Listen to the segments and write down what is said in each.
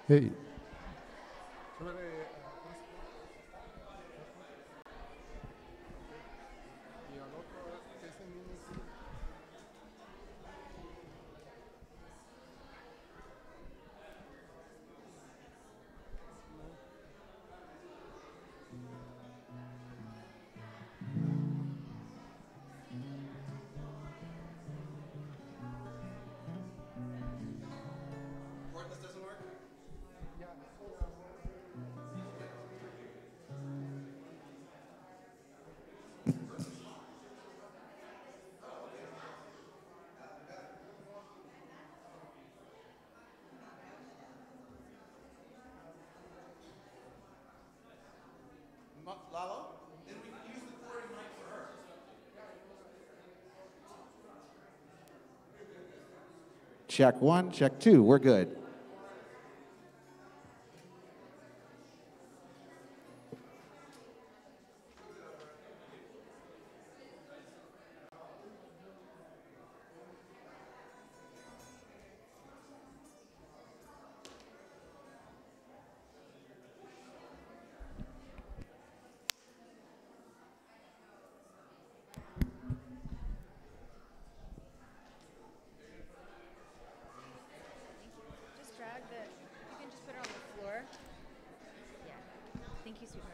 Hey. Check one, check two. We're good. Just drag the, you can just put it on the floor. Yeah. Thank you, sweetheart.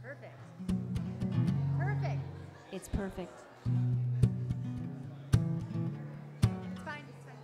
Perfect. Perfect. It's perfect. It's fine. It's fine.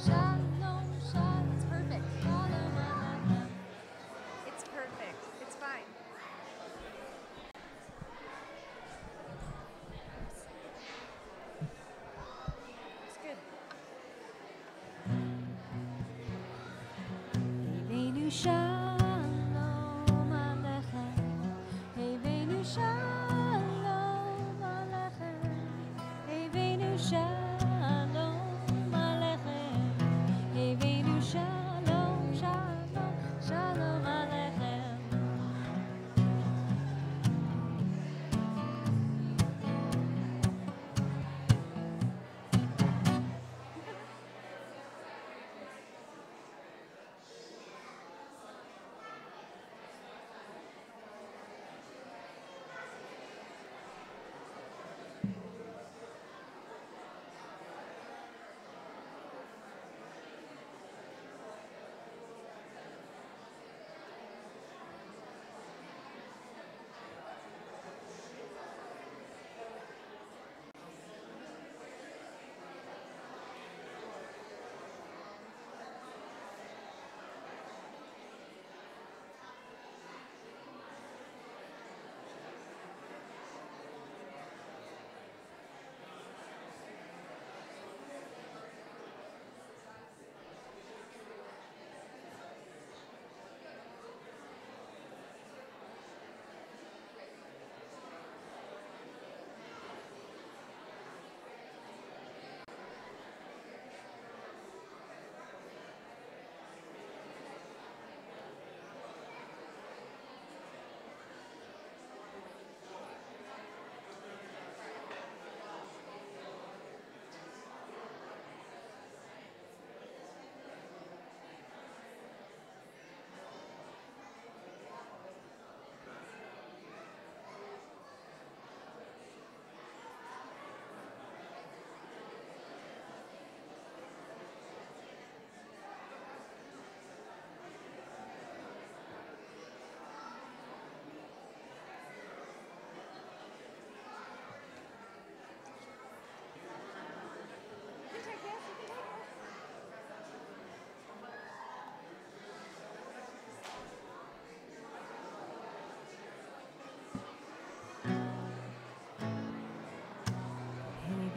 Shalom, shalom. It's perfect. Shalom Aleichem. It's perfect. It's fine. It's good. Hevenu shalom aleichem. Hevenu shalom aleichem. Hevenu shalom aleichem. Hevenu shalom, shalom, shalom aleichem.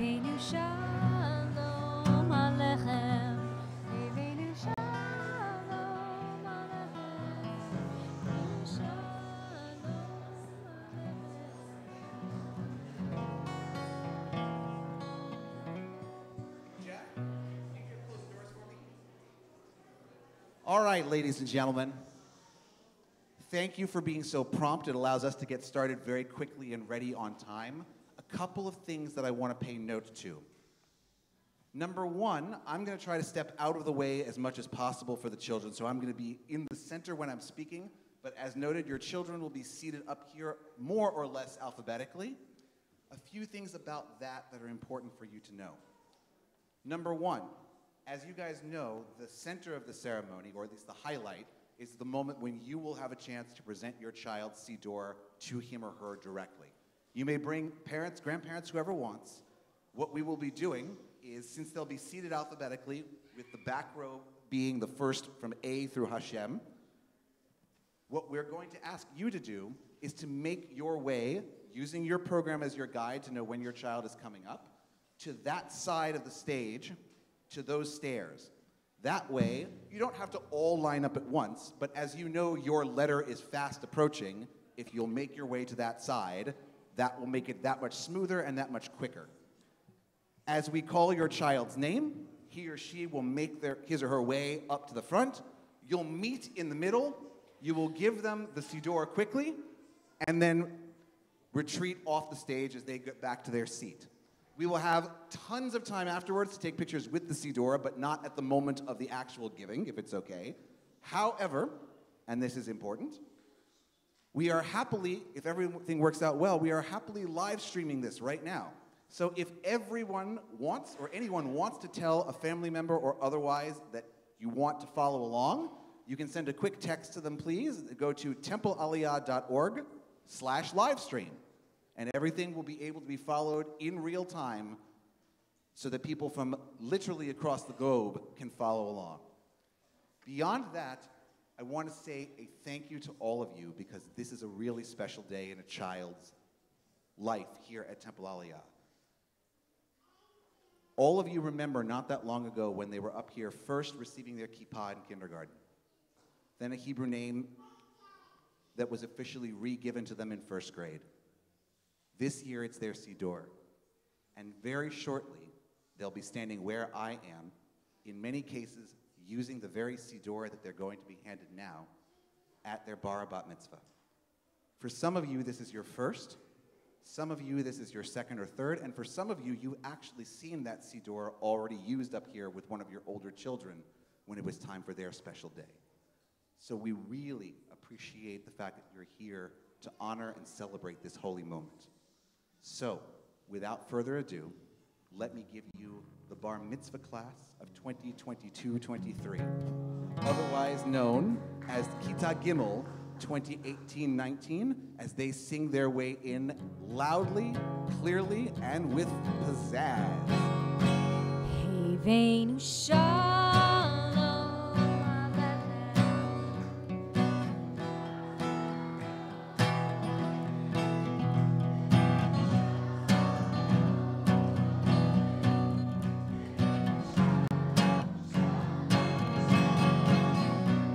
Hevenu shalom aleichem. Hevenu shalom aleichem. Hevenu shalom All right, ladies and gentlemen. Thank you for being so prompt. It allows us to get started very quickly and ready on time. A couple of things that I want to pay note to. Number one, I'm going to try to step out of the way as much as possible for the children, so I'm going to be in the center when I'm speaking, but as noted, your children will be seated up here more or less alphabetically. A few things about that that are important for you to know. Number one, as you guys know, the center of the ceremony, or at least the highlight, is the moment when you will have a chance to present your child's siddur to him or her directly. You may bring parents, grandparents, whoever wants. What we will be doing is, since they'll be seated alphabetically, with the back row being the first from A through Hashem, what we're going to ask you to do is to make your way, using your program as your guide to know when your child is coming up, to that side of the stage, to those stairs. That way, you don't have to all line up at once, but as you know your letter is fast approaching, if you'll make your way to that side, that will make it that much smoother and that much quicker. As we call your child's name, he or she will make his or her way up to the front. You'll meet in the middle. You will give them the siddur quickly, and then retreat off the stage as they get back to their seat. We will have tons of time afterwards to take pictures with the siddur, but not at the moment of the actual giving, if it's okay. However, and this is important, we are happily, if everything works out well, we are happily live streaming this right now. So if everyone wants, or anyone wants to tell a family member or otherwise that you want to follow along, you can send a quick text to them, please. Go to templealiyah.org/livestream. And everything will be able to be followed in real time so that people from literally across the globe can follow along. Beyond that, I want to say a thank you to all of you because this is a really special day in a child's life here at Temple Aliyah. All of you remember not that long ago when they were up here first receiving their kippah in kindergarten, then a Hebrew name that was officially re-given to them in first grade. This year it's their siddur, and very shortly they'll be standing where I am, in many cases using the very siddur that they're going to be handed now at their bar bat mitzvah. For some of you, this is your first. Some of you, this is your second or third. And for some of you, you've actually seen that siddur already used up here with one of your older children when it was time for their special day. So we really appreciate the fact that you're here to honor and celebrate this holy moment. So, without further ado, let me give you the bar mitzvah class of 2022-23, otherwise known as Kita Gimel 2018-19, as they sing their way in loudly, clearly, and with pizzazz. Heveinu shalom aleichem.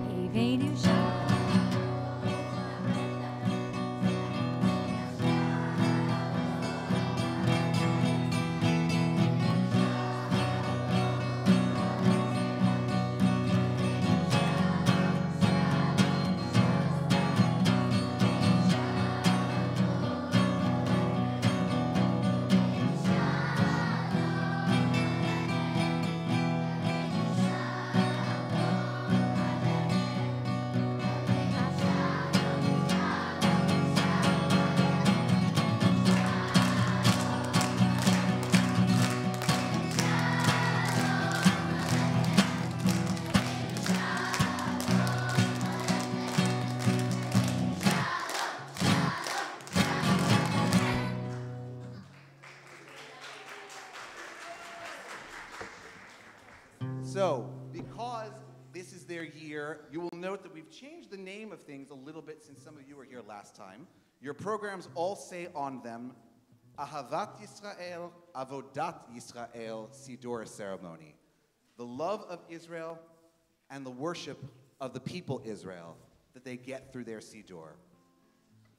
Heveinu shalom. So, because this is their year, you will note that we've changed the name of things a little bit since some of you were here last time. Your programs all say on them, Ahavat Yisrael, Avodat Yisrael, Siddur ceremony. The love of Israel and the worship of the people Israel that they get through their Siddur.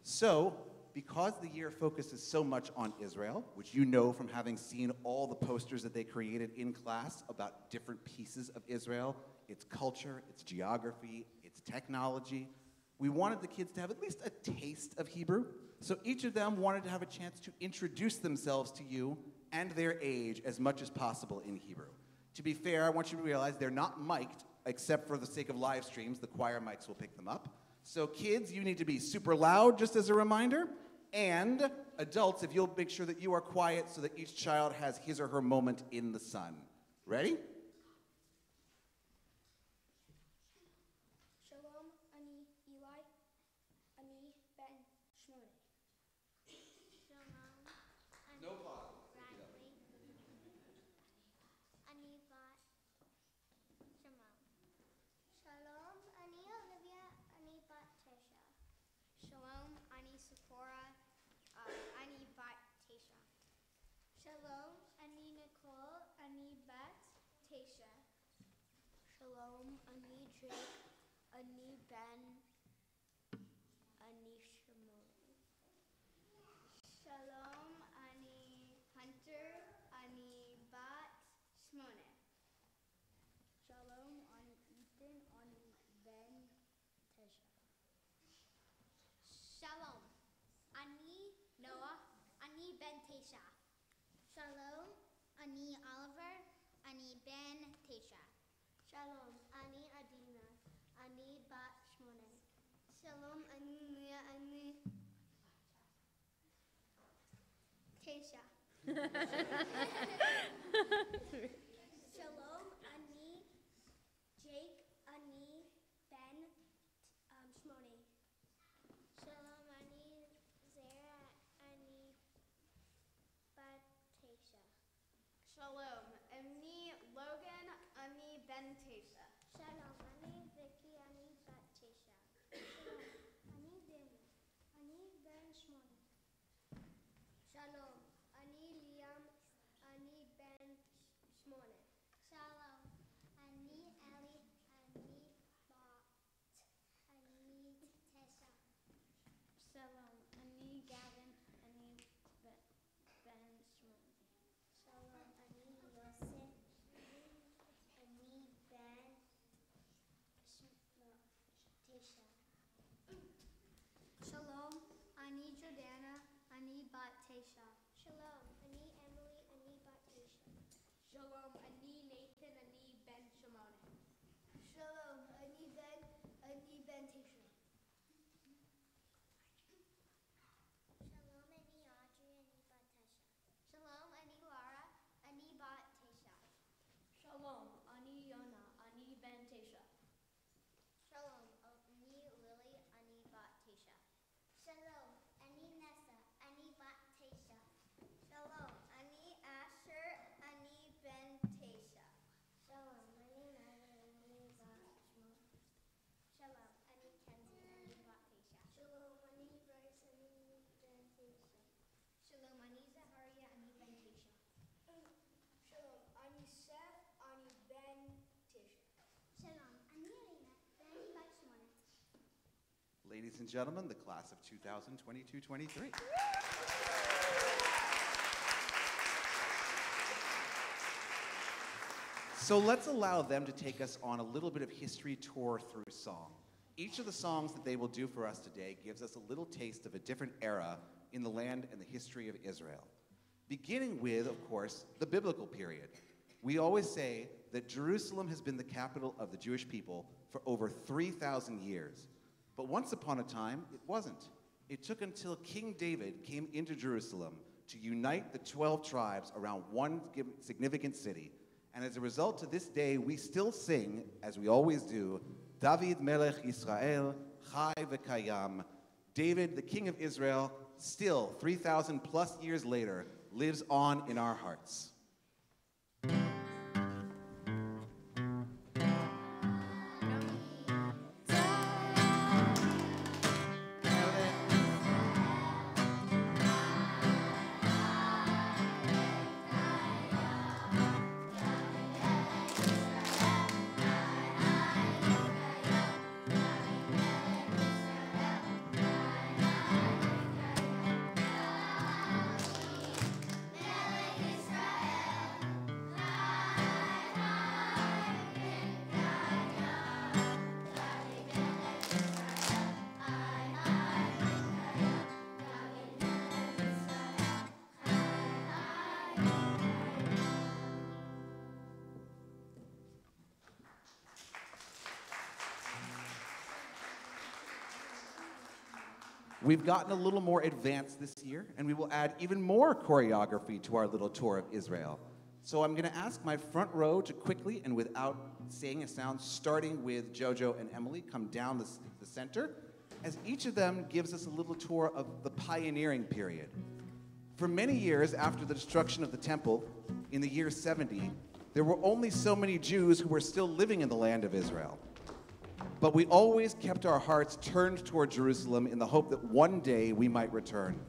So, because the year focuses so much on Israel, which you know from having seen all the posters that they created in class about different pieces of Israel, its culture, its geography, its technology, we wanted the kids to have at least a taste of Hebrew. So each of them wanted to have a chance to introduce themselves to you and their age as much as possible in Hebrew. To be fair, I want you to realize they're not mic'd, except for the sake of live streams. The choir mics will pick them up. So kids, you need to be super loud, just as a reminder. And adults, if you'll make sure that you are quiet so that each child has his or her moment in the sun. Ready? Shalom, ani Eli, ani Ben Shmoni. Shalom, ani No pause. Bradley, ani Bat Shimon. Shalom, ani Olivia, ani Bat Tesha. Shalom, ani Sephora, ani Bat Tesha. Shalom, ani Nicole, ani Bat Tesha. Shalom, ani Jake, ani Ben, ani Shimon. Shalom, ani Hunter, ani Bat Shmone. Shalom, ani Ethan, ani Ben Tesha. Shalom, ani Noah, ani Ben Tesha. Shalom, ani Oliver, ani Ben Tesha. Shalom, ani Adina, ani Bat Shmone. Shalom, ani Mia, ani Tesha. Shalom, ani Jake, ani Ben Shmone. Shalom, ani Zara, ani Bat Tesha. Shalom, ben Tesha. Shalom, ani Vicky, ani bat Tesha. Shalom, ani Daniel, ani ben Shmoni. Shalom, ani Liam, ani ben Shmoni. Shalom, ani Eli, ani bat, ani Tesha. Shalom, ani Gavin, ani ben Shmoni. Shalom, ani Yosef, ani ben Tesha. Shalom, ani Jordana, ani bat Tesha. Shalom, ani Emily, ani bat Tesha. Shalom, ani Nathan, ani ben Shimoni. Shalom, ani ben Tesha. Shalom, ani Audrey, ani bat Tesha. Shalom, ani Lara, ani bat Tesha. Shalom, ani Yona, ani ben Tesha. Shalom, ani Lily, ani bat Tesha. Shalom, ani Nessa, ani bat Tesha. Shalom, ani Asher, ani ben Tesha. Shalom, ani Madeline, ani bat Shmon. Shalom, ani Kenzie, ani bat Tesha. Shalom, ani Bryce, ani ben Tesha. Shalom, ani Zaharia, ani ben Tesha. Shalom, ani Seth, ani ben Tesha. Shalom, ani Elena, ani bat Shmon. Ladies and gentlemen, the class of 2022-23. So let's allow them to take us on a little bit of history tour through song. Each of the songs that they will do for us today gives us a little taste of a different era in the land and the history of Israel. Beginning with, of course, the biblical period. We always say that Jerusalem has been the capital of the Jewish people for over 3,000 years. But once upon a time, it wasn't. It took until King David came into Jerusalem to unite the 12 tribes around one significant city. And as a result, to this day, we still sing, as we always do, David Melech Yisrael, Chai V'Kayam. David, the king of Israel, still 3,000 plus years later, lives on in our hearts. We've gotten a little more advanced this year, and we will add even more choreography to our little tour of Israel. So I'm going to ask my front row to quickly and without saying a sound, starting with Jojo and Emily, come down the center, as each of them gives us a little tour of the pioneering period. For many years after the destruction of the temple, in the year 70, there were only so many Jews who were still living in the land of Israel. But we always kept our hearts turned toward Jerusalem in the hope that one day we might return.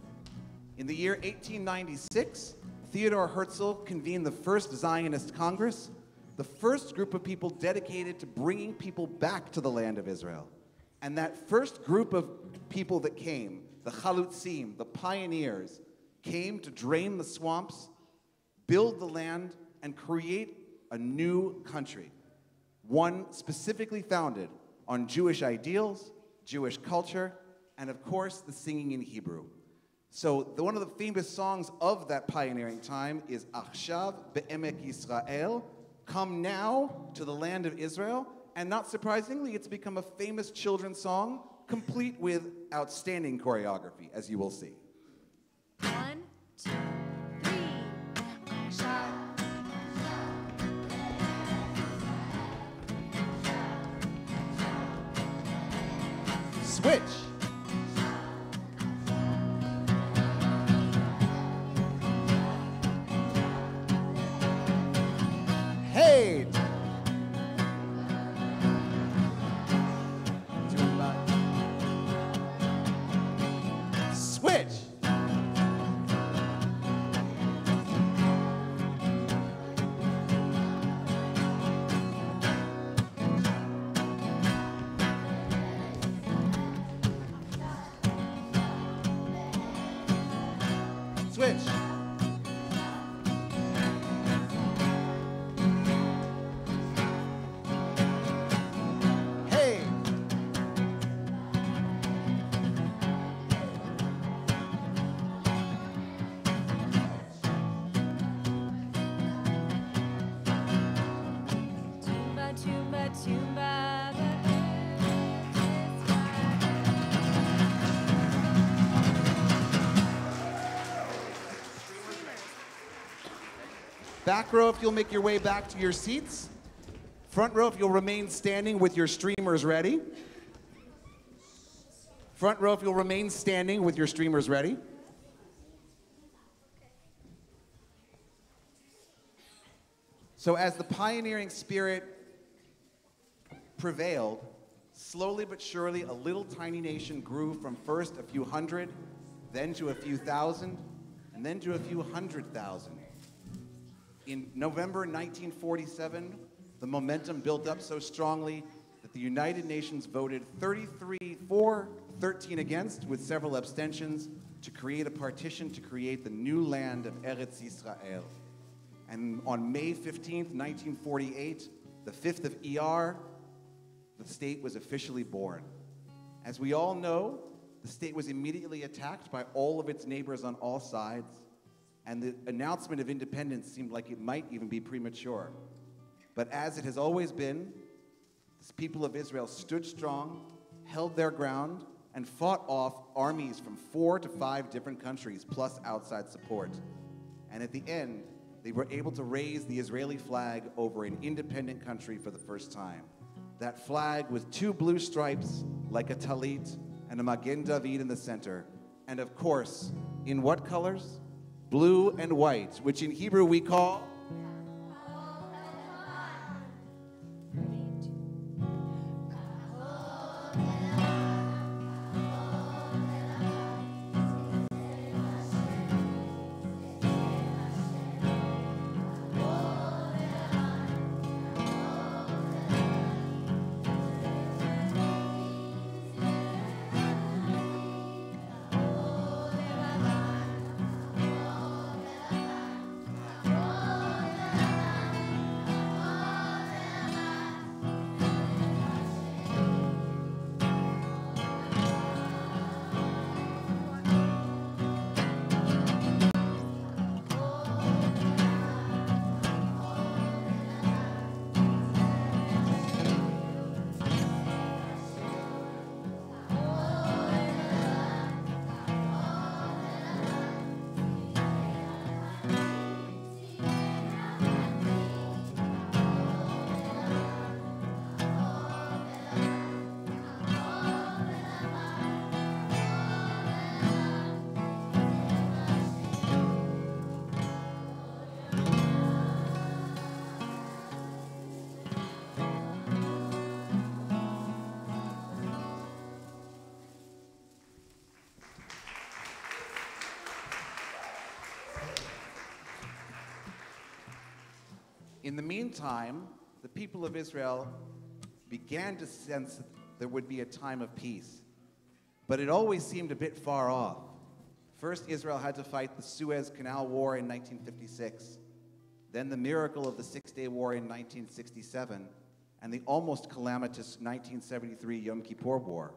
In the year 1896, Theodor Herzl convened the first Zionist Congress, the first group of people dedicated to bringing people back to the land of Israel. And that first group of people that came, the Chalutzim, the pioneers, came to drain the swamps, build the land, and create a new country, one specifically founded on Jewish ideals, Jewish culture, and of course, the singing in Hebrew. So one of the famous songs of that pioneering time is Achshav Be'emek Yisrael, Come Now to the Land of Israel. And not surprisingly, it's become a famous children's song, complete with outstanding choreography, as you will see. 1, 2, 3. Achshav. Switch. Hey. Switch. Hey. Tumba, tumba, tumba, the Back row, if you'll make your way back to your seats. Front row, if you'll remain standing with your streamers ready. Front row, if you'll remain standing with your streamers ready. So as the pioneering spirit prevailed, slowly but surely a little tiny nation grew from first a few hundred, then to a few thousand, and then to a few 100,000. In November 1947, the momentum built up so strongly that the United Nations voted 33 for, 13 against, with several abstentions, to create a partition to create the new land of Eretz Yisrael. And on May 15th, 1948, the 5th of Iyar, the state was officially born. As we all know, the state was immediately attacked by all of its neighbors on all sides, and the announcement of independence seemed like it might even be premature. But as it has always been, the people of Israel stood strong, held their ground, and fought off armies from 4 to 5 different countries, plus outside support. And at the end, they were able to raise the Israeli flag over an independent country for the first time. That flag with 2 blue stripes, like a talit, and a Magen David in the center. And of course, in what colors? Blue and white, which in Hebrew we call In the meantime, the people of Israel began to sense that there would be a time of peace. But it always seemed a bit far off. First, Israel had to fight the Suez Canal War in 1956, then the miracle of the Six-Day War in 1967, and the almost calamitous 1973 Yom Kippur War.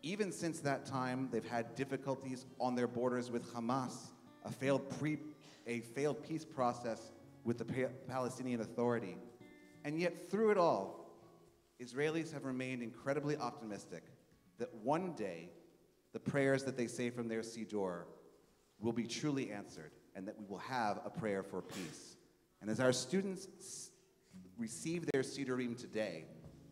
Even since that time, they've had difficulties on their borders with Hamas, a failed peace process with the Palestinian Authority. And yet, through it all, Israelis have remained incredibly optimistic that one day the prayers that they say from their Siddur will be truly answered, and that we will have a prayer for peace. And as our students receive their Siddurim today,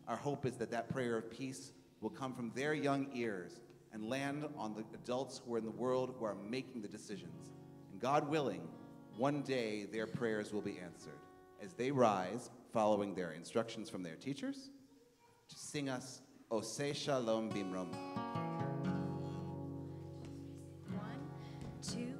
our hope is that that prayer of peace will come from their young ears and land on the adults who are in the world who are making the decisions. And God willing, one day their prayers will be answered as they rise, following their instructions from their teachers, to sing us Oseh Shalom Bimrom. 1, 2.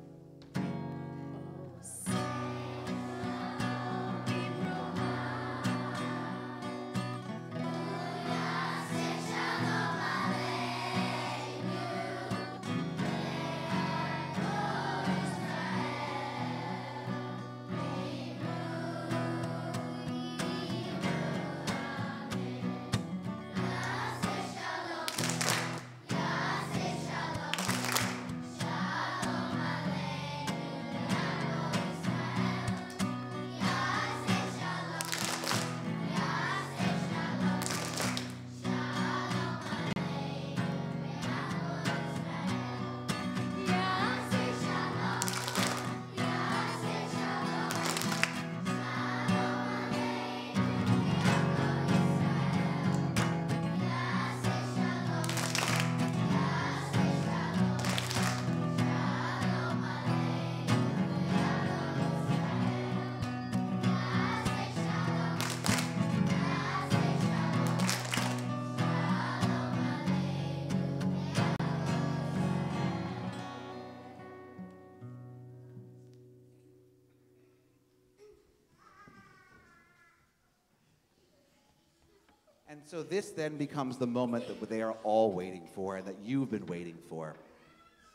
And so this then becomes the moment that they are all waiting for and that you've been waiting for.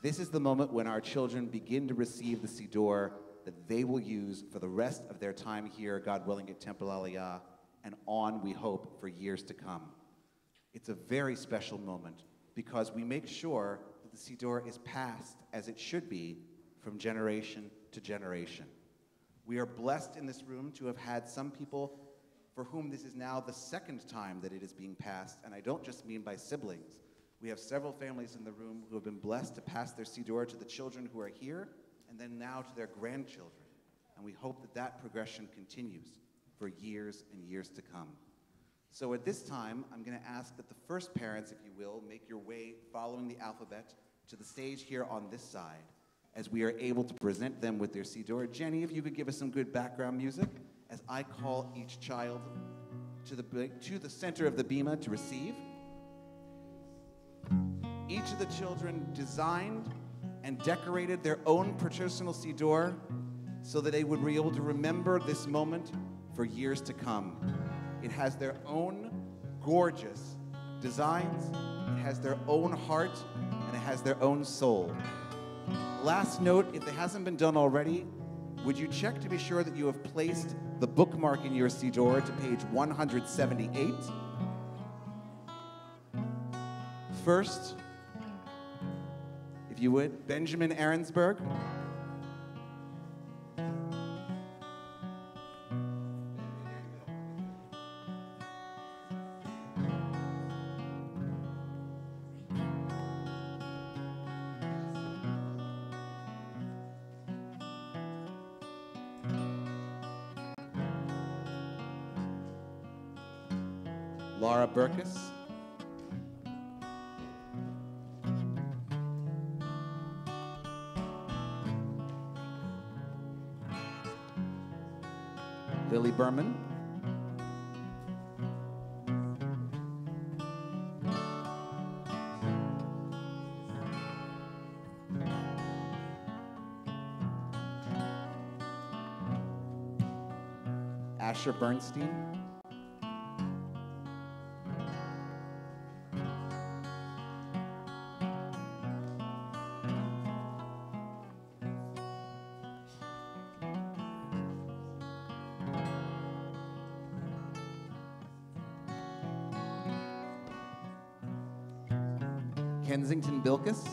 This is the moment when our children begin to receive the Siddur that they will use for the rest of their time here, God willing, at Temple Aliyah, and on, we hope, for years to come. It's a very special moment because we make sure that the Siddur is passed as it should be from generation to generation. We are blessed in this room to have had some people for whom this is now the second time that it is being passed, and I don't just mean by siblings. We have several families in the room who have been blessed to pass their Siddur to the children who are here, and then now to their grandchildren. And we hope that that progression continues for years and years to come. So at this time, I'm going to ask that the first parents, if you will, make your way following the alphabet to the stage here on this side, as we are able to present them with their Siddur. Jenny, if you could give us some good background music, as I call each child to the center of the bima to receive. Each of the children designed and decorated their own personal Siddur so that they would be able to remember this moment for years to come. It has their own gorgeous designs, it has their own heart, and it has their own soul. Last note, if it hasn't been done already, would you check to be sure that you have placed the bookmark in your Siddur to page 178? First, if you would, Benjamin Ahrensberg. Laura Burkus. Lily Berman. Asher Bernstein. Kensington Bilkus.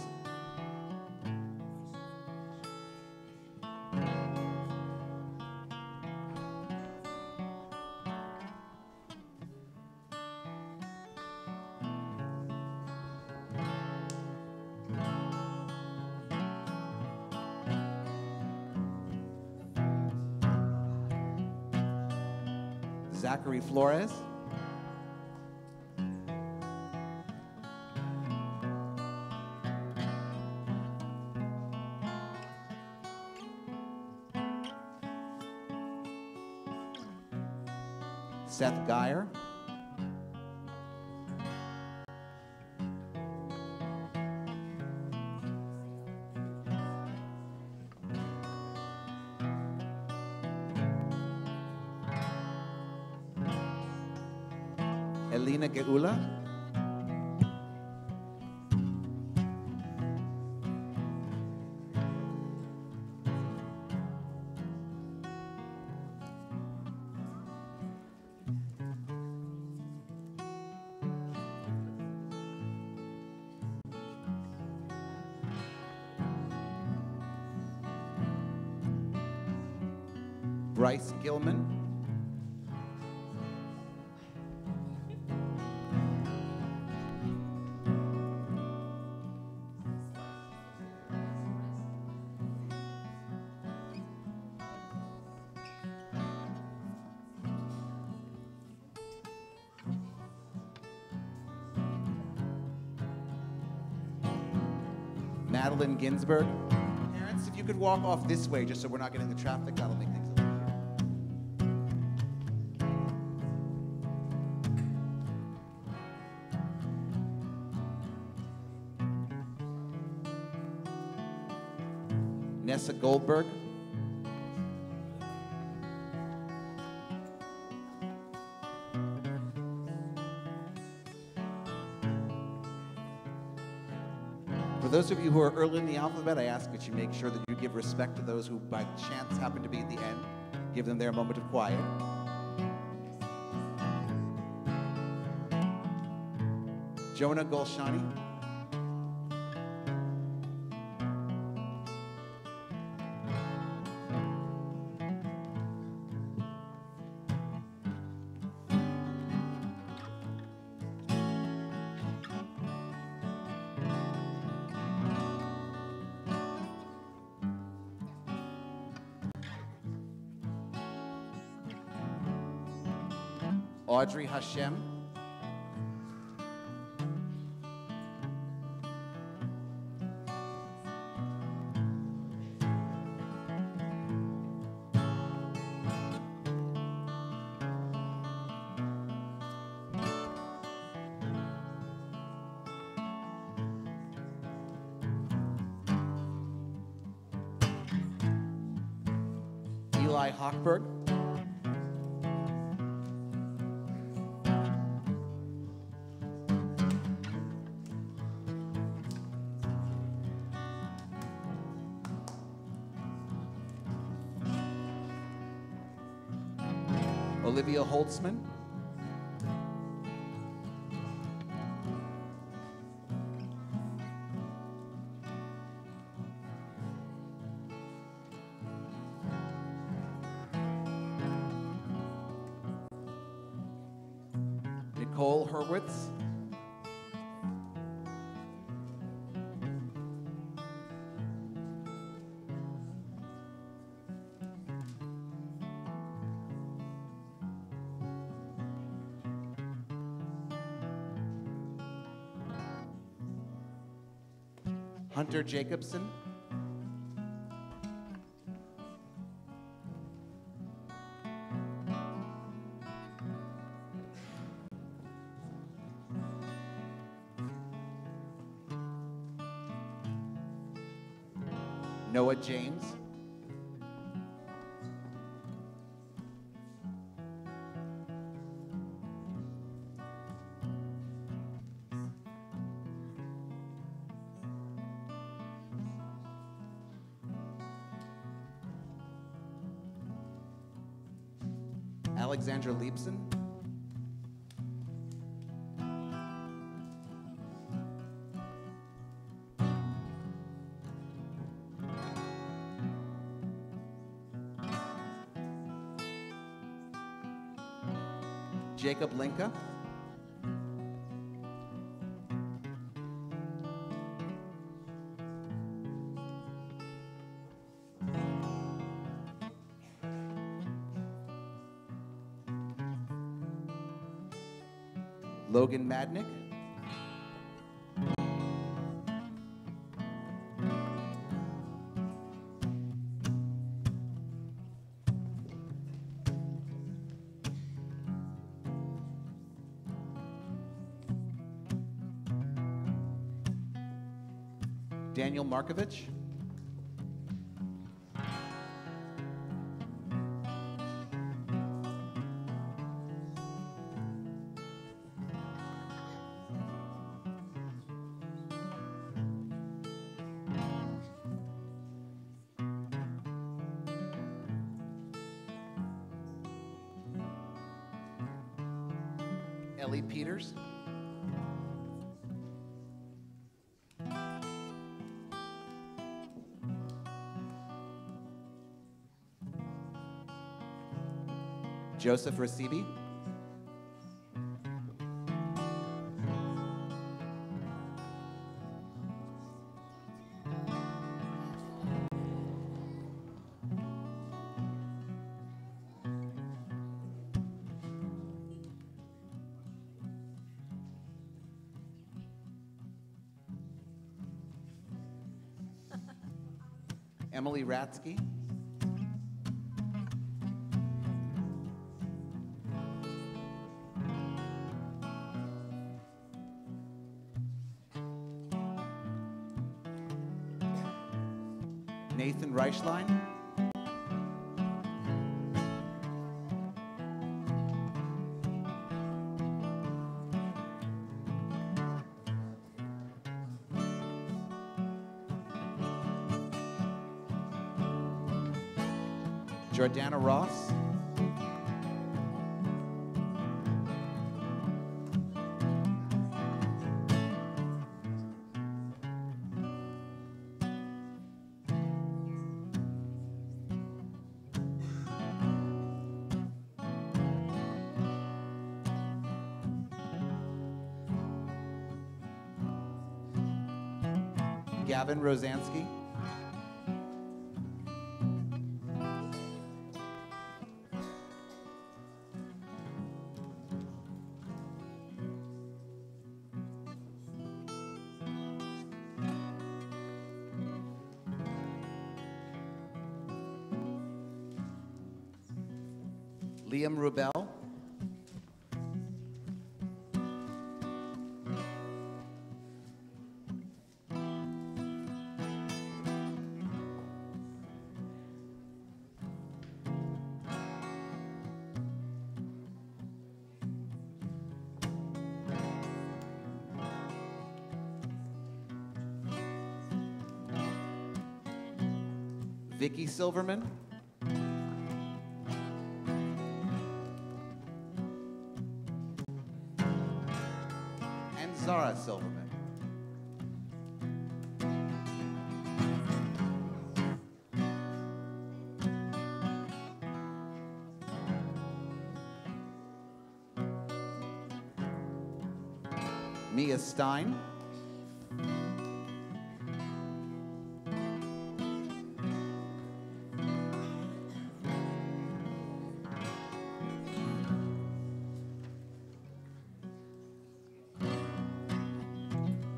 Zachary Flores. Seth Geyer. Elena Geula. Bryce Gilman. Madeline Ginsberg. Parents, if you could walk off this way just so we're not getting the traffic, that'll make things a little easier. Nessa Goldberg. For those of you who are early in the alphabet, I ask that you make sure that you give respect to those who by chance happen to be at the end. Give them their moment of quiet. Jonah Golshani. Audrey Hashem. Eli Hochberg. Olivia Holtzman. Nicole Hurwitz. Hunter Jacobson. Noah James. Alexandra Liebson. Jacob Linka. Logan Madnick. Daniel Markovich. Ellie Peters. Joseph Rasibi. Emily Ratsky. Nathan Reichlein. Jordana Ross. Gavin Rosansky. Liam Rubel. Vicky Silverman. And Zara Silverman. Mia Stein.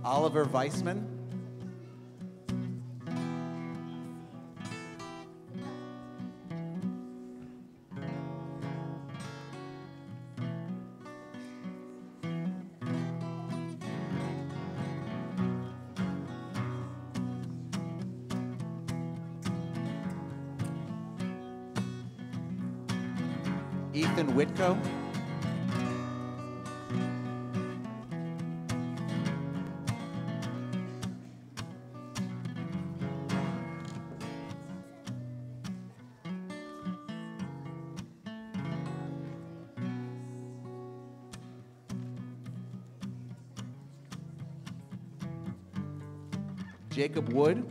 Oliver Weissman. Ethan Whitco. Jacob Wood.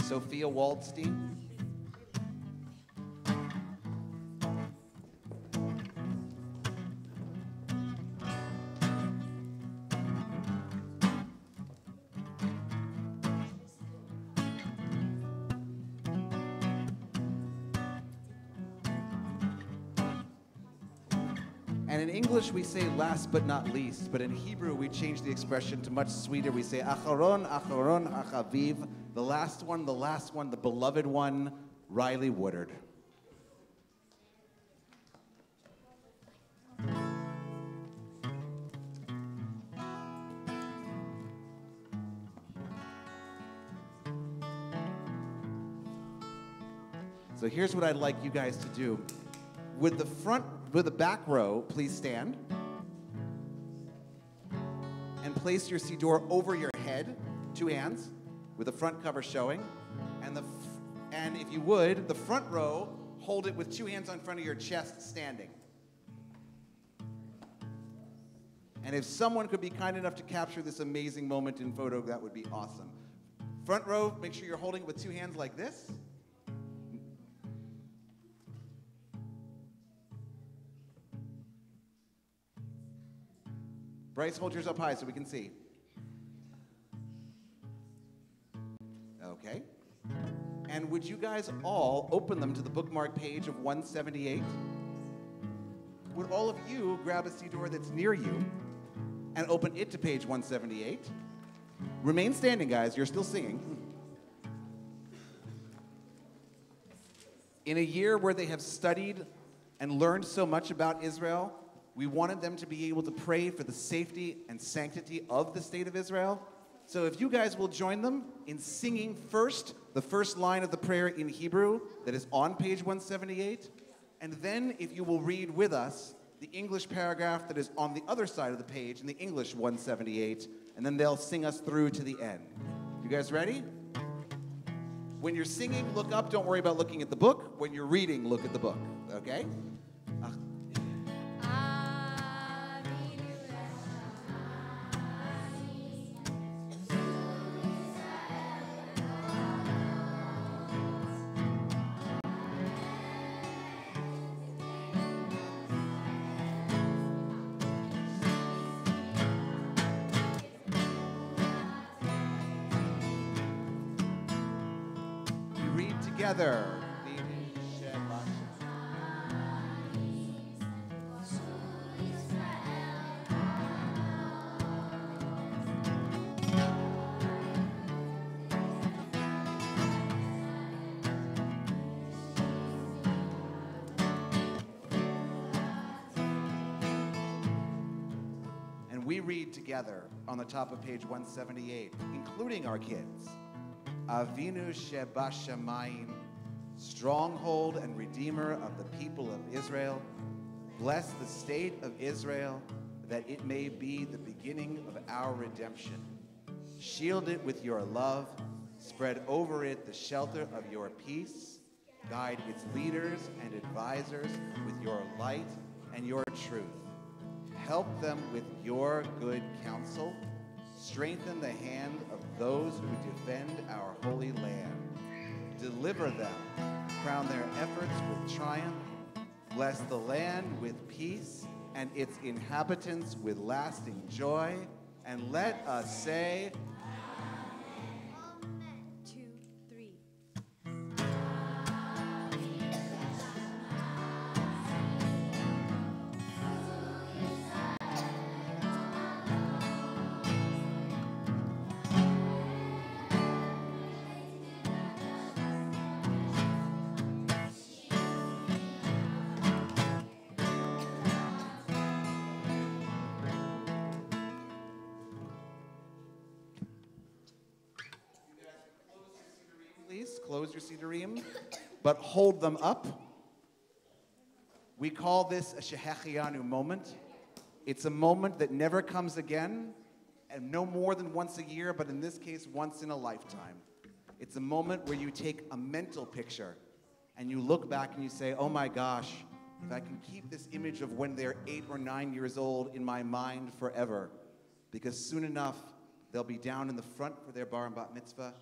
Sophia Waldstein. And in English, we say last but not least, but in Hebrew, we change the expression to much sweeter. We say acharon, acharon, achaviv, the last one, the beloved one, Riley Woodard. So here's what I'd like you guys to do. With the back row, please stand. And place your siddur over your head, 2 hands, with the front cover showing. And if you would, the front row, hold it with 2 hands on front of your chest, standing. And if someone could be kind enough to capture this amazing moment in photo, that would be awesome. Front row, make sure you're holding it with 2 hands like this. Bryce, hold yours up high so we can see. Okay. And would you guys all open them to the bookmark page of 178? Would all of you grab a siddur that's near you and open it to page 178? Remain standing, guys. You're still singing. In a year where they have studied and learned so much about Israel, we wanted them to be able to pray for the safety and sanctity of the state of Israel So if you guys will join them in singing first the first line of the prayer in Hebrew that is on page 178, and then if you will read with us the English paragraph that is on the other side of the page in the English 178, and then they'll sing us through to the end. You guys ready? When you're singing, look up. Don't worry about looking at the book. When you're reading, look at the book. Okay? We read together. And we read together on the top of page 178, including our kids. Avinu Sheba Shamayim, stronghold and redeemer of the people of Israel, bless the state of Israel, that it may be the beginning of our redemption. Shield it with your love, spread over it the shelter of your peace, guide its leaders and advisors with your light and your truth. Help them with your good counsel. Strengthen the hand of those who defend our holy land. Deliver them. Crown their efforts with triumph. Bless the land with peace and its inhabitants with lasting joy. And let us say, 2, 3. please close your sidurim, but hold them up. We call this a Shehechianu moment. It's a moment that never comes again, and no more than once a year, but in this case, once in a lifetime. It's a moment where you take a mental picture and you look back and you say, oh my gosh, if I can keep this image of when they're 8 or 9 years old in my mind forever, because soon enough, they'll be down in the front for their bar and bat mitzvah.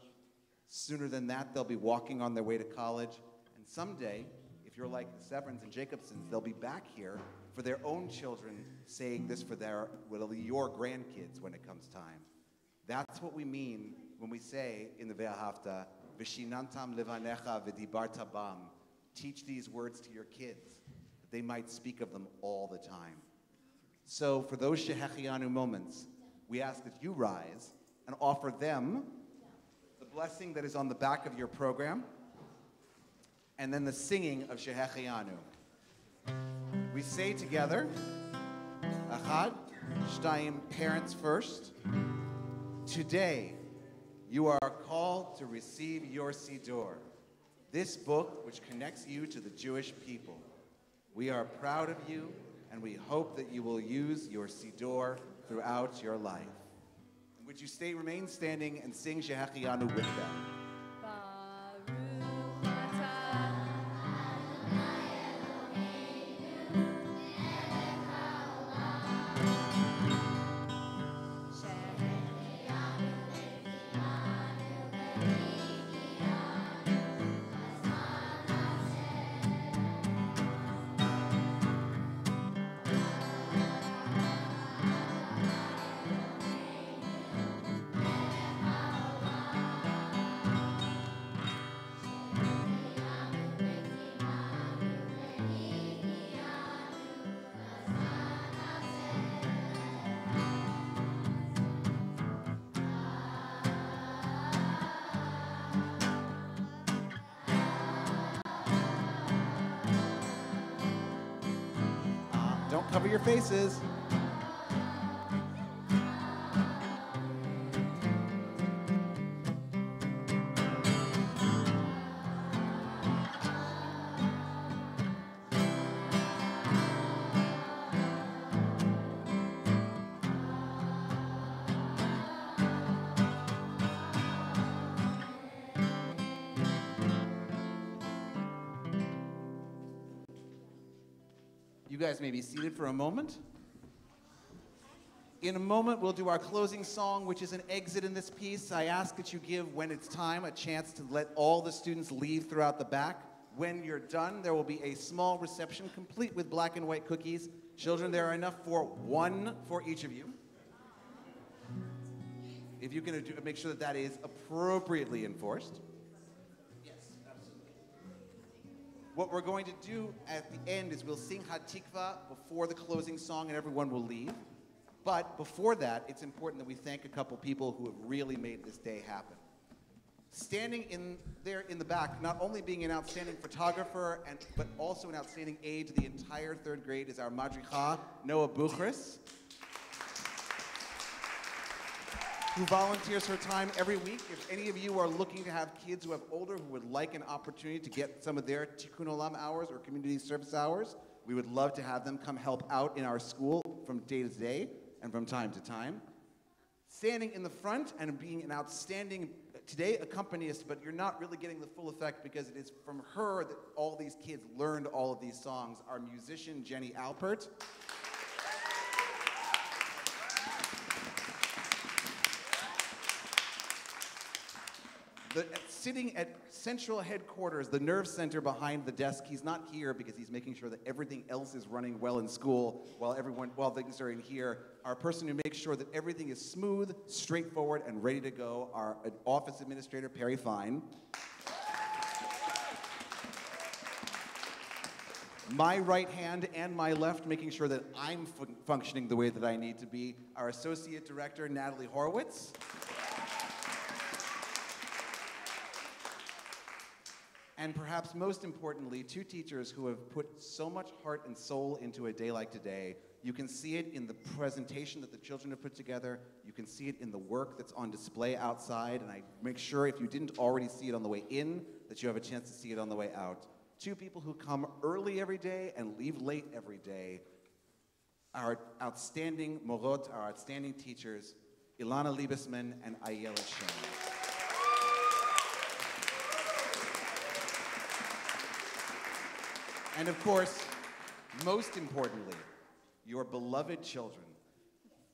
Sooner than that, they'll be walking on their way to college. And someday, if you're like the Severns and Jacobsons, they'll be back here for their own children saying this for your grandkids when it comes time. That's what we mean when we say in the Ve'ahavta, V'shinantam levanecha v'dibarta bam. Teach these words to your kids, that they might speak of them all the time. So for those Shehechianu moments, we ask that you rise and offer them the blessing that is on the back of your program, and then the singing of Shehechianu. We say together, Achad, Shtayim, parents first. Today, you are called to receive your Siddur, this book which connects you to the Jewish people. We are proud of you, and we hope that you will use your Siddur throughout your life. And would you remain standing and sing Shehechianu with them? Don't cover your faces. guys may be seated for a moment. In a moment, we'll do our closing song, which is an exit in this piece. I ask that you give, when it's time, a chance to let all the students leave throughout the back. When you're done, there will be a small reception complete with black and white cookies. Children, there are enough for one for each of you. If you can make sure that that is appropriately enforced. Yes, absolutely. What we're going to do at the end is we'll sing Hatikva before the closing song and everyone will leave. But before that, it's important that we thank a couple people who have really made this day happen. Standing in there in the back, not only being an outstanding photographer, but also an outstanding aide to the entire third grade is our madricha, Noah Buchris, who volunteers her time every week. If any of you are looking to have kids who have older who would like an opportunity to get some of their Tikkun Olam hours or community service hours, we would love to have them come help out in our school from day to day and from time to time. Standing in the front and being an outstanding, today, accompanist, but you're not really getting the full effect because it is from her that all these kids learned all of these songs. Our musician, Jenny Alpert. Sitting at central headquarters, the nerve center behind the desk, he's not here because he's making sure that everything else is running well in school while things are in here. Our person who makes sure that everything is smooth, straightforward, and ready to go, our office administrator, Perry Fine. My right hand and my left, making sure that I'm functioning the way that I need to be, our associate director, Natalie Horowitz. And perhaps most importantly, two teachers who have put so much heart and soul into a day like today. You can see it in the presentation that the children have put together. You can see it in the work that's on display outside. And I make sure if you didn't already see it on the way in, that you have a chance to see it on the way out. Two people who come early every day and leave late every day. Our outstanding morot, our outstanding teachers, Ilana Liebesman and Ayala Shem. And of course, most importantly, your beloved children.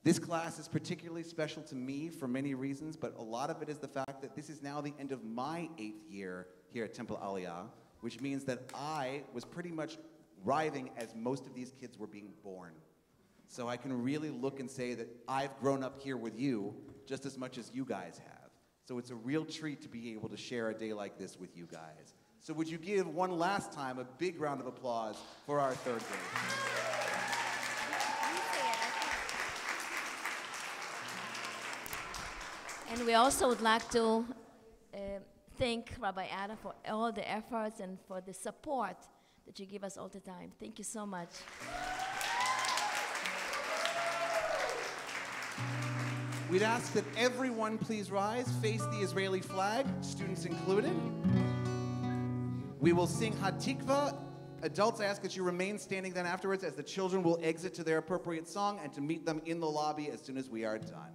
This class is particularly special to me for many reasons, but a lot of it is the fact that this is now the end of my 8th year here at Temple Aliyah, which means that I was pretty much arriving as most of these kids were being born. So I can really look and say that I've grown up here with you just as much as you guys have. So it's a real treat to be able to share a day like this with you guys. So would you give one last time a big round of applause for our third grade? And we also would like to thank Rabbi Adam for all the efforts and for the support that you give us all the time. Thank you so much. We'd ask that everyone please rise, face the Israeli flag, students included. We will sing Hatikva. Adults, I ask that you remain standing then afterwards as the children will exit to their appropriate song and to meet them in the lobby as soon as we are done.